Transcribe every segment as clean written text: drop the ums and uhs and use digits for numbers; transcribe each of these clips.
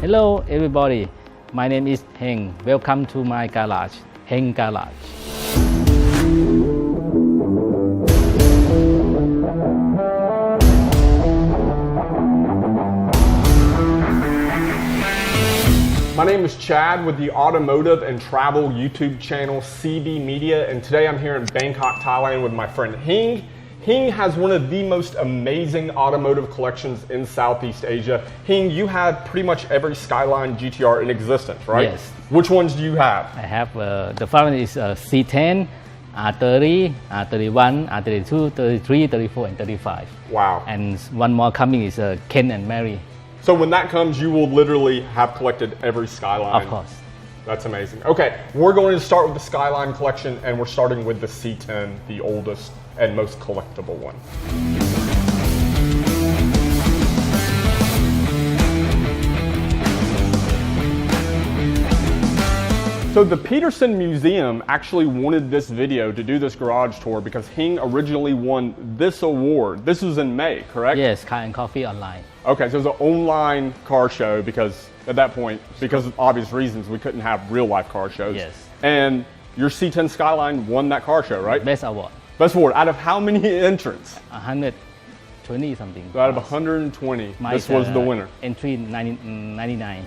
Hello everybody, my name is Heng. Welcome to my garage, Heng Garage. My name is Chad with the automotive and travel YouTube channel CB Media, and today I'm here in Bangkok, Thailand with my friend Heng. Heng has one of the most amazing automotive collections in Southeast Asia. Heng, you have pretty much every Skyline GTR in existence, right? Yes. Which ones do you have? I have the following is C10, R30, R31, R32, 33, 34, and 35. Wow. And one more coming is Ken and Mary. So when that comes, you will literally have collected every Skyline. Of course. That's amazing. Okay, we're going to start with the Skyline collection, and we're starting with the C10, the oldest and most collectible one. So the Peterson Museum actually wanted this video to do this garage tour because Heng originally won this award. This was in May, correct? Yes, Car and Coffee online. Okay, so it was an online car show because at that point, because of obvious reasons, we couldn't have real life car shows. Yes. And your C10 Skyline won that car show, right? Best award. Best award. Out of how many entrants? 120 something. So out of 120, this was the winner. Entry 99.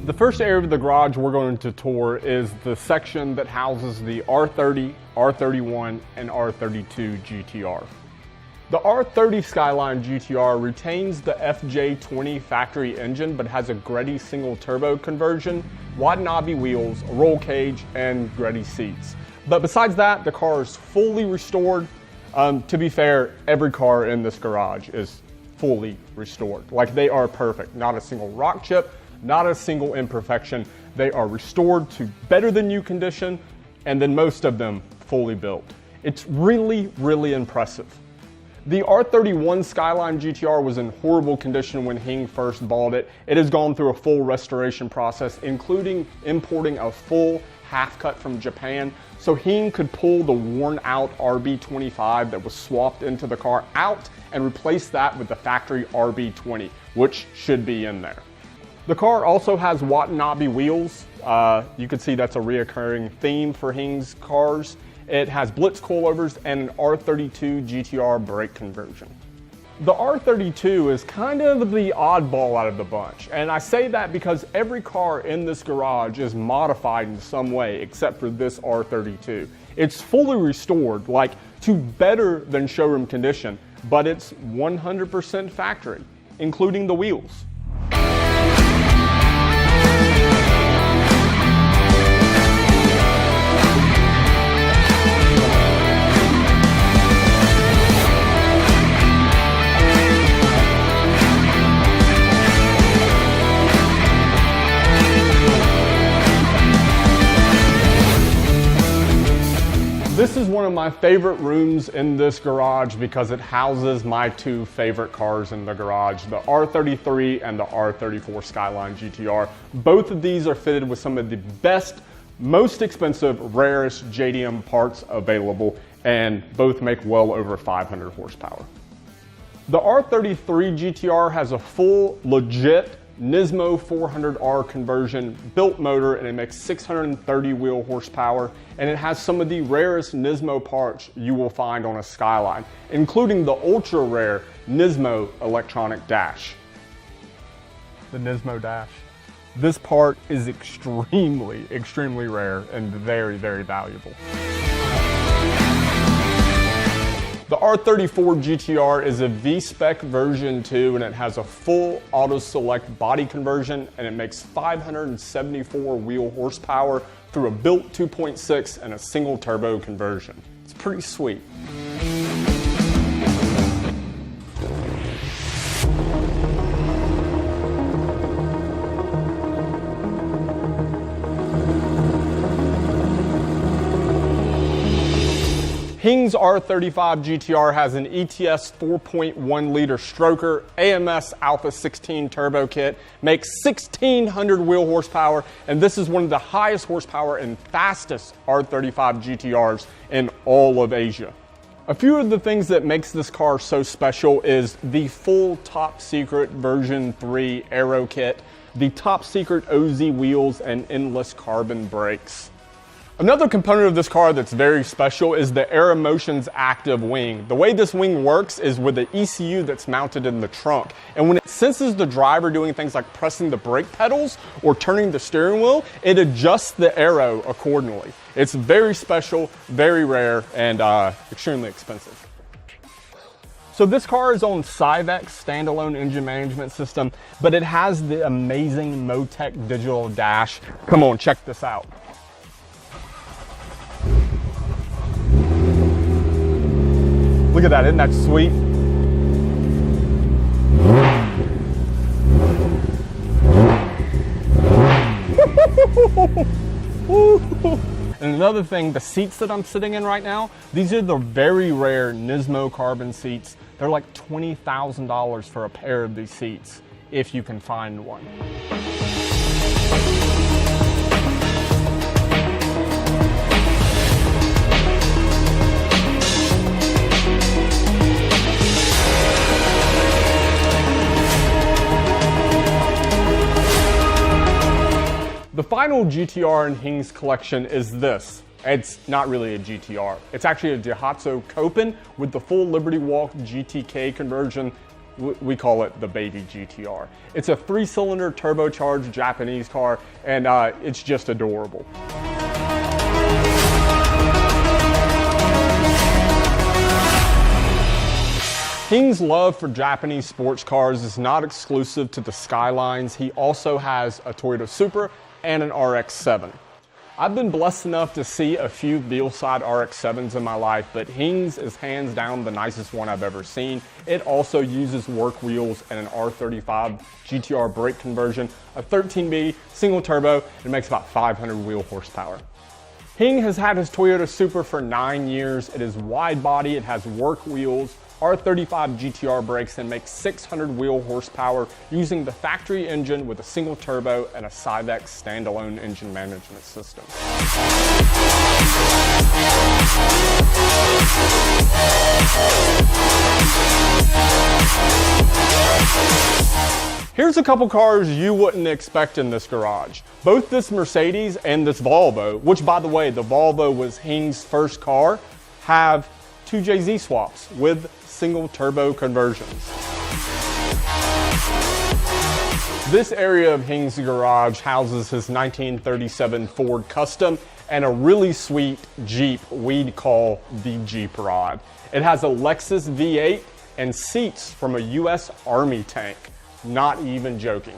The first area of the garage we're going to tour is the section that houses the R30, R31, and R32 GTR. The R30 Skyline GTR retains the FJ20 factory engine but has a Greddy single turbo conversion, wide knobby wheels, a roll cage, and Greddy seats. But besides that, the car is fully restored. To be fair, every car in this garage is fully restored. Like, they are perfect. Not a single rock chip, not a single imperfection. They are restored to better than new condition, and then most of them fully built. It's really, really impressive. The R31 Skyline GTR was in horrible condition when Heng first bought it. It has gone through a full restoration process, including importing a full half cut from Japan, so Heng could pull the worn out RB25 that was swapped into the car out and replace that with the factory RB20, which should be in there. The car also has Watanabe wheels. You can see that's a reoccurring theme for Heng's cars. It has blitz coilovers and an R32 GTR brake conversion. The R32 is kind of the oddball out of the bunch, and I say that because every car in this garage is modified in some way except for this R32. It's fully restored, like to better than showroom condition, but it's 100% factory, including the wheels. This is one of my favorite rooms in this garage because it houses my two favorite cars in the garage, the R33 and the R34 Skyline GTR. Both of these are fitted with some of the best, most expensive, rarest JDM parts available, and both make well over 500 horsepower. The R33 GTR has a full, legit Nismo 400R conversion, built motor, and it makes 630 wheel horsepower, and it has some of the rarest Nismo parts you will find on a Skyline, including the ultra rare Nismo electronic dash. The Nismo dash. This part is extremely, extremely rare and very, very valuable. The R34 GTR is a V-Spec version 2, and it has a full auto select body conversion, and it makes 574 wheel horsepower through a built 2.6 and a single turbo conversion. It's pretty sweet. Heng'S R35 GTR has an ETS 4.1 liter stroker, AMS Alpha 16 turbo kit, makes 1,600 wheel horsepower, and this is one of the highest horsepower and fastest R35 GTRs in all of Asia. A few of the things that makes this car so special is the full top secret version 3 aero kit, the top secret OZ wheels, and endless carbon brakes. Another component of this car that's very special is the Aeromotion's active wing. The way this wing works is with the ECU that's mounted in the trunk. And when it senses the driver doing things like pressing the brake pedals or turning the steering wheel, it adjusts the aero accordingly. It's very special, very rare, and extremely expensive. So this car is on Cyvex standalone engine management system, but it has the amazing Motec digital dash. Come on, check this out. Look at that, isn't that sweet? And another thing, the seats that I'm sitting in right now, these are the very rare Nismo carbon seats. They're like $20,000 for a pair of these seats, if you can find one. The final GTR in Heng'S collection is this. It's not really a GTR. It's actually a Daihatsu Copen with the full Liberty Walk GTK conversion. We call it the baby GTR. It's a 3-cylinder turbocharged Japanese car, and it's just adorable. Heng'S' love for Japanese sports cars is not exclusive to the Skylines. He also has a Toyota Supra and an RX-7. I've been blessed enough to see a few VeilSide RX-7s in my life, but Heng'S is hands down the nicest one I've ever seen. It also uses work wheels and an R35 GTR brake conversion, a 13B single turbo, and makes about 500 wheel horsepower. Heng has had his Toyota Supra for 9 years. It is wide body, it has work wheels, R35 GTR brakes, and makes 600 wheel horsepower using the factory engine with a single turbo and a Cyvex standalone engine management system. Here's a couple cars you wouldn't expect in this garage. Both this Mercedes and this Volvo, which by the way, the Volvo was Heng'S first car, have 2JZ swaps with single turbo conversions. This area of Heng'S garage houses his 1937 Ford Custom and a really sweet Jeep we'd call the Jeep Rod. It has a Lexus V8 and seats from a US Army tank. Not even joking.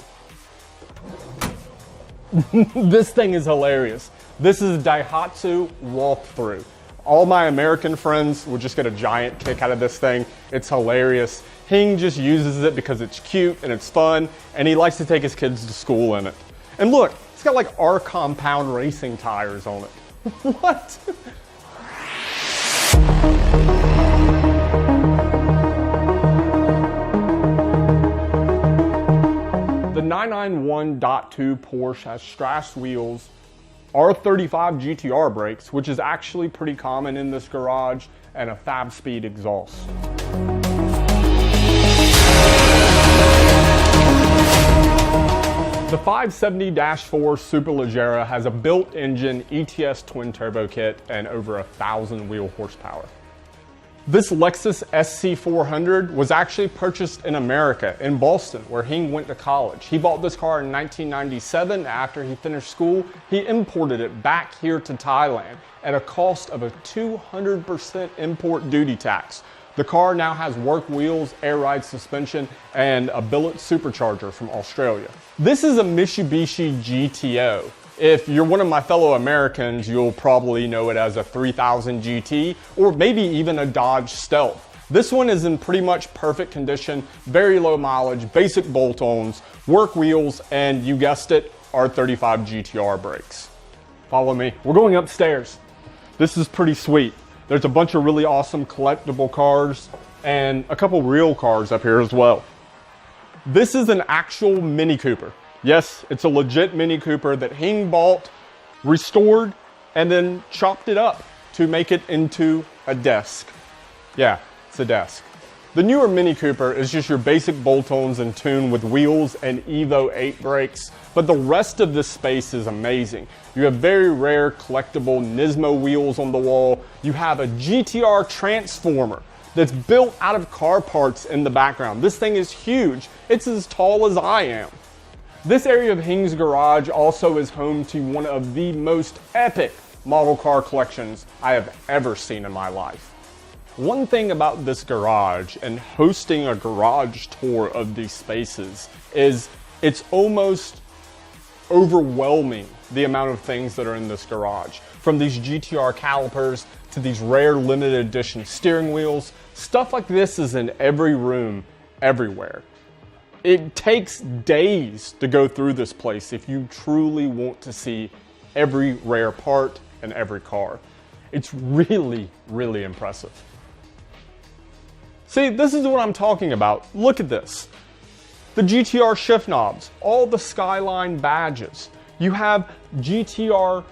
This thing is hilarious. This is Daihatsu walkthrough. All my American friends would just get a giant kick out of this thing. It's hilarious. Heng just uses it because it's cute and it's fun, and he likes to take his kids to school in it. And look, it's got like R compound racing tires on it. What? The 991.2 Porsche has Strass wheels, R35 GTR brakes, which is actually pretty common in this garage, and a Fab Speed exhaust. The 570-4 Superleggera has a built-engine ETS twin turbo kit and over 1,000 wheel horsepower. This Lexus SC400 was actually purchased in America, in Boston, where Heng went to college. He bought this car in 1997 after he finished school. He imported it back here to Thailand at a cost of a 200% import duty tax. The car now has work wheels, air ride suspension, and a billet supercharger from Australia. This is a Mitsubishi GTO. If you're one of my fellow Americans, you'll probably know it as a 3000 GT or maybe even a Dodge Stealth. This one is in pretty much perfect condition, very low mileage, basic bolt-ons, work wheels, and you guessed it, R35 GTR brakes. Follow me. We're going upstairs. This is pretty sweet. There's a bunch of really awesome collectible cars and a couple real cars up here as well. This is an actual Mini Cooper. Yes, it's a legit Mini Cooper that Heng bought, restored, and then chopped it up to make it into a desk. Yeah, it's a desk. The newer Mini Cooper is just your basic bolt-ons and tune with wheels and Evo 8 brakes, but the rest of this space is amazing. You have very rare collectible Nismo wheels on the wall. You have a GTR transformer that's built out of car parts in the background. This thing is huge. It's as tall as I am. This area of Heng'S garage also is home to one of the most epic model car collections I have ever seen in my life. One thing about this garage and hosting a garage tour of these spaces is it's almost overwhelming the amount of things that are in this garage. From these GTR calipers to these rare limited edition steering wheels, stuff like this is in every room, everywhere. It takes days to go through this place if you truly want to see every rare part and every car. It's really, really impressive. See, this is what I'm talking about. Look at this. The GTR shift knobs, all the Skyline badges. You have GTR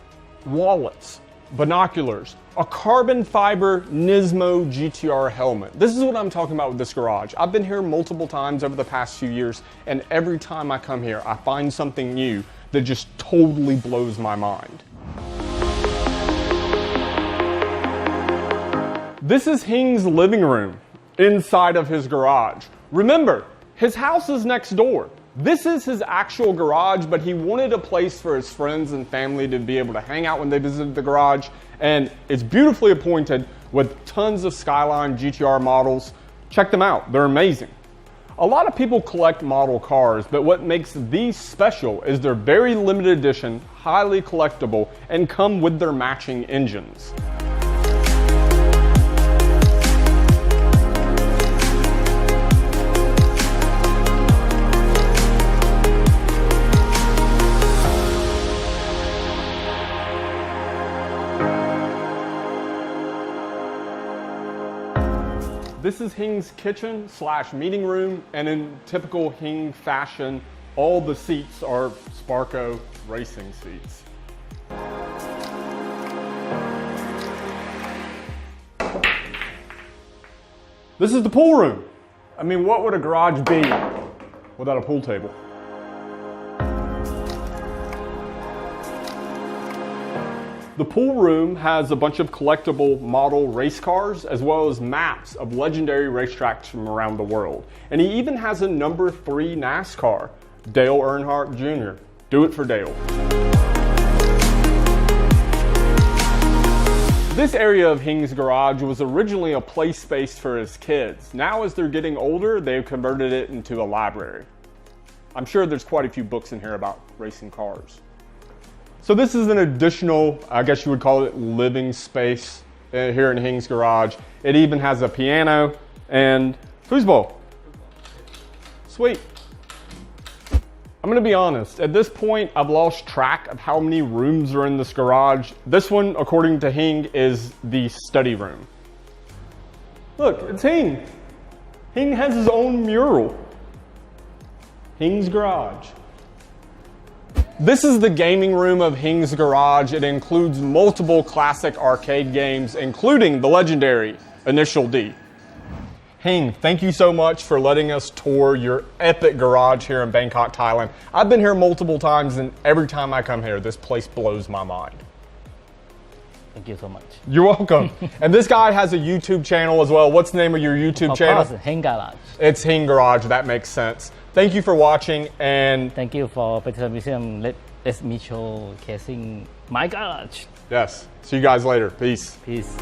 wallets, binoculars, a carbon fiber Nismo GTR helmet. This is what I'm talking about with this garage. I've been here multiple times over the past few years, and every time I come here, I find something new that just totally blows my mind. This is Heng's living room inside of his garage. Remember, his house is next door. This is his actual garage, but he wanted a place for his friends and family to be able to hang out when they visited the garage. And it's beautifully appointed with tons of Skyline GTR models. Check them out, they're amazing. A lot of people collect model cars, but what makes these special is they're very limited edition, highly collectible, and come with their matching engines. This is Heng's kitchen / meeting room, and in typical Heng fashion, all the seats are Sparco racing seats. This is the pool room. I mean, what would a garage be without a pool table? The pool room has a bunch of collectible model race cars as well as maps of legendary racetracks from around the world. And he even has a number 3 NASCAR, Dale Earnhardt Jr. Do it for Dale. This area of Heng's garage was originally a play space for his kids. Now as they're getting older, they've converted it into a library. I'm sure there's quite a few books in here about racing cars. So this is an additional, I guess you would call it, living space here in Heng's garage. It even has a piano and foosball. Sweet. I'm gonna be honest, at this point, I've lost track of how many rooms are in this garage. This one, according to Heng, is the study room. Look, it's Heng. Heng has his own mural. Heng's garage. This is the gaming room of Heng's garage. It includes multiple classic arcade games, including the legendary Initial D. Heng, thank you so much for letting us tour your epic garage here in Bangkok, Thailand. I've been here multiple times, and every time I come here, this place blows my mind. Thank you so much. You're welcome. And this guy has a YouTube channel as well. What's the name of your YouTube channel? Of course, Heng Garage. It's Heng Garage. That makes sense. Thank you for watching, and Thank you for Peter Museum. Let me showcasing my garage. yes, see you guys later. Peace. Peace.